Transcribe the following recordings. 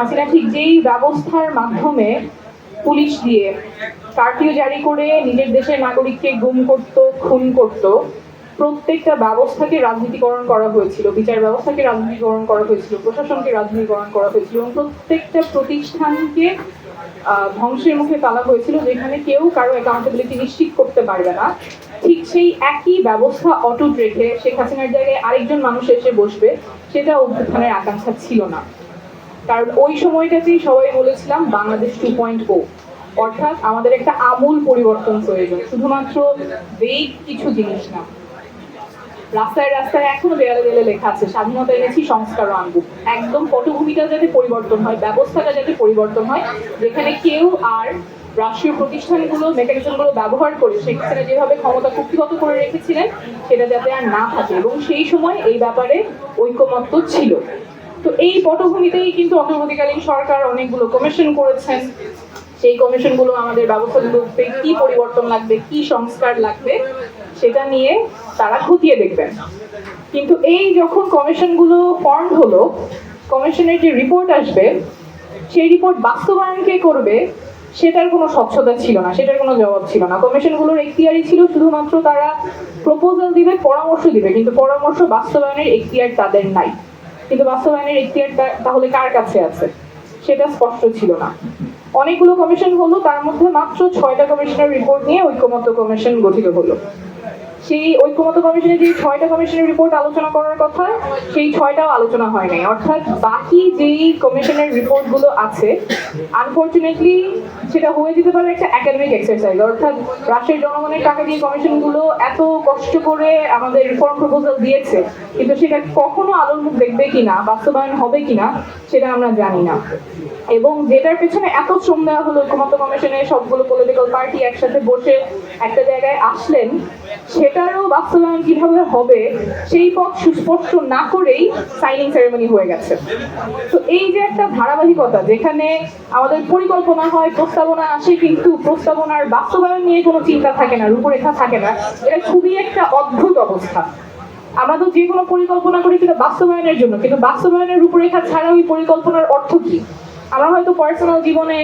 হাসিনা ঠিক যেই ব্যবস্থার মাধ্যমে পুলিশ দিয়ে কারফিউ জারি করে নিজের দেশের নাগরিককে গুম করত, খুন করত, প্রত্যেকটা ব্যবস্থাকে রাজনীতিকরণ করা হয়েছিল, বিচার ব্যবস্থাকে রাজনীতিকরণ করা হয়েছিল, প্রশাসনকে রাজনীতিকরণ করা হয়েছিল এবং প্রত্যেকটা প্রতিষ্ঠানকে ধ্বংসের মুখে ফেলা হয়েছিল, যেখানে কেউ কারো অ্যাকাউন্টেবিলিটি নিশ্চিত করতে পারবে না। ঠিক সেই একই ব্যবস্থা অটুট রেখে শেখ হাসিনার জায়গায় আরেকজন মানুষ এসে বসবে, সেটা অভ্যুত্থানের আকাঙ্ক্ষা ছিল না। কারণ ওই সময়টাতেই সবাই বলেছিলাম বাংলাদেশ 2.0, অর্থাৎ আমাদের একটা আমূল পরিবর্তন প্রয়োজন, শুধুমাত্র বেগ কিছু জিনিস না। রাস্তায় রাস্তায় এখনো দেয়ালে দেয়ালে লেখা আছে স্বাধীনতা এনেছি, সংস্কারও আনবো। একদম পটভূমিটা যাতে পরিবর্তন হয়, ব্যবস্থাটা যাতে পরিবর্তন হয়, যেখানে কেউ আর রাষ্ট্রীয় প্রতিষ্ঠানগুলো, মেকানিজমগুলো ব্যবহার করে সেখানে যেভাবে ক্ষমতা কুক্ষিগত করে রেখেছিলেন সেটা যাতে আর না থাকে, এবং সেই সময় এই ব্যাপারে ঐকমত্য ছিল। তো এই পটভূমিতেই কিন্তু অন্তর্বর্তীকালীন সরকার অনেকগুলো কমিশন করেছেন। সেই কমিশনগুলো আমাদের ব্যবস্থাগুলোতে কি পরিবর্তন লাগবে, কি সংস্কার লাগবে, সেটা নিয়ে তারা খতিয়ে দেখবেন। কিন্তু এই যখন কমিশনগুলো ফর্ম হলো, কমিশনের যে রিপোর্ট আসবে, সেই রিপোর্ট বাস্তবায়ন কে করবে সেটার কোনো স্বচ্ছতা ছিল না, সেটার কোনো জবাব ছিল না। কমিশনগুলোর এখতিয়ারই ছিল শুধুমাত্র তারা প্রপোজাল দিবে, পরামর্শ দিবে, কিন্তু পরামর্শ বাস্তবায়নের এখতিয়ার তাদের নাই। কিন্তু বাস্তবায়নের এখতিয়ার তাহলে কার কাছে আছে সেটা স্পষ্ট ছিল না। অনেকগুলো কমিশন হলো, তার মধ্যে মাত্র 6টা কমিশনের রিপোর্ট নিয়ে ঐকমত্য কমিশন গঠিত হলো। সেই ঐকমত্য কমিশনে যে 6টা কমিশনের রিপোর্ট আলোচনা করার কথা, সেই 6টাও আলোচনা হয় নাই। অর্থাৎ বাকি যেই কমিশনের রিপোর্টগুলো আছে, আনফর্চুনেটলি সেটা হয়ে যেতে পারে একটা একাডেমিক এক্সারসাইজ। অর্থাৎ রাষ্ট্রের জনগণের টাকা দিয়ে কমিশনগুলো এত কষ্ট করে আমাদের রিফর্ম প্রপোজাল দিয়েছে, কিন্তু সেটা কখনো আলোর মুখ দেখবে কিনা, বাস্তবায়ন হবে কিনা, সেটা আমরা জানি না। এবং যেটার পেছনে এত শ্রম দেওয়া হলো, ঐকমত্য কমিশনে সবগুলো পলিটিক্যাল পার্টি একসাথে বসে একটা জায়গায় আসলেন, সেটারও বাস্তবায়ন কিভাবে হবে সেই পথ সুস্পষ্ট না করেই সাইনিং সেরেমনি হয়ে গেছে। তো এই যে একটা ধারাবাহিকতা, যেখানে আমাদের পরিকল্পনা হয়, প্রস্তাবনা আসে, কিন্তু প্রস্তাবনার বাস্তবায়ন নিয়ে কোনো চিন্তা থাকে না, রূপরেখা থাকে না, এটা খুবই একটা অদ্ভুত অবস্থা। আমরা তো যে কোনো পরিকল্পনা করি সেটা বাস্তবায়নের জন্য, কিন্তু বাস্তবায়নের রূপরেখা ছাড়া ওই পরিকল্পনার অর্থ কি? আমরা হয়তো পার্সোনাল জীবনে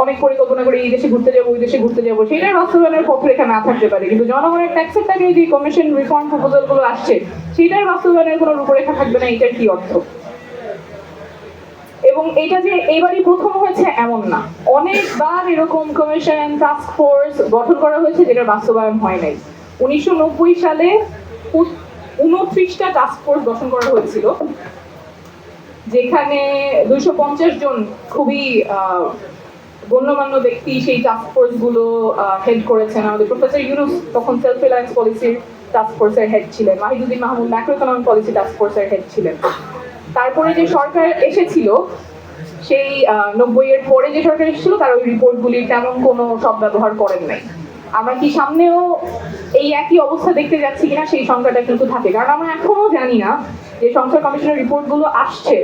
অনেক পরিকল্পনা করি, এই দেশে ঘুরতে যাবো, ওই দেশে ঘুরতে যাবো, সেটার বাস্তবায়নের পথরেখা না থাকতে পারে, কিন্তু জনগণের ট্যাক্সের টাকায় যে কমিশন রিফর্ম প্রপোজাল গুলো আসছে, সেটার বাস্তবায়নের কোনো রূপরেখা থাকবে না, এটার কি অর্থ? এবং এটা যে এবারই প্রথম হয়েছে এমন না, অনেকবার এরকম কমিশন, টাস্ক ফোর্স গঠন করা হয়েছে যেটার বাস্তবায়ন হয় নাই। 1990 সালে 29টা টাস্ক ফোর্স গঠন করা হয়েছিল, যেখানে 250 জন খুবই গণ্যমান্য ব্যক্তি সেই টাস্ক ফোর্স গুলো হেড করেছেন। আমাদের প্রফেসর ইউনুস তখন সেলফ রিলায়েন্স পলিসির টাস্ক ফোর্সের হেড ছিলেন, Mahiuddin Mahmud macro economic policy task ফোর্সের হেড ছিলেন। তারপরে যে সরকার এসেছিল, সেই 90-এর পরে যে সরকার এসেছিল, তারা ওই রিপোর্টগুলির তেমন কোনো সব ব্যবহার করেন নাই। আমরা কি সামনেও এই একই অবস্থা দেখতে যাচ্ছি কিনা সেই সংখ্যাটা কিন্তু থাকে, কারণ আমরা এখনো জানি না যে সংস্কার কমিশনের রিপোর্টগুলো আসছে,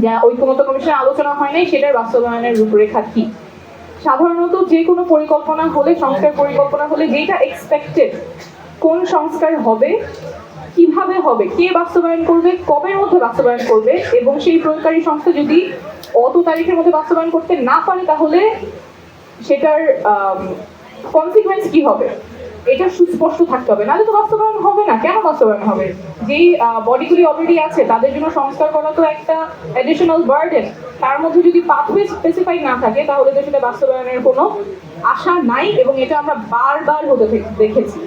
যা ঐকমত্য কমিশনে আলোচনা হয় নাই, সেটার বাস্তবায়নের রূপরেখা কি। সাধারণত যে কোনো পরিকল্পনা হলে, সংস্কার পরিকল্পনা হলে, যেটা এক্সপেক্টেড, কোন সংস্কার হবে, কিভাবে হবে, কে বাস্তবায়ন করবে, কবের মধ্যে বাস্তবায়ন করবে, এবং সেই প্রয়োগকারী সংস্থা যদি অত তারিখের মধ্যে বাস্তবায়ন করতে না পারে, তাহলে সেটার কনসিকুয়েন্স কি হবে, এটা সুস্পষ্ট থাকতে হবে, নাহলে তো বাস্তবায়ন হবে না। কেন বাস্তবায়ন হবে? যেই বডিগুলি অলরেডি আছে তাদের জন্য সংস্কার করা তো একটা অ্যাডিশনাল বার্ডেন। তার মধ্যে যদি পাথওয়ে স্পেসিফাইড না থাকে, তাহলে তো সেটা বাস্তবায়নের কোনো আশা নাই, এবং এটা আমরা বারবার হতে দেখেছি।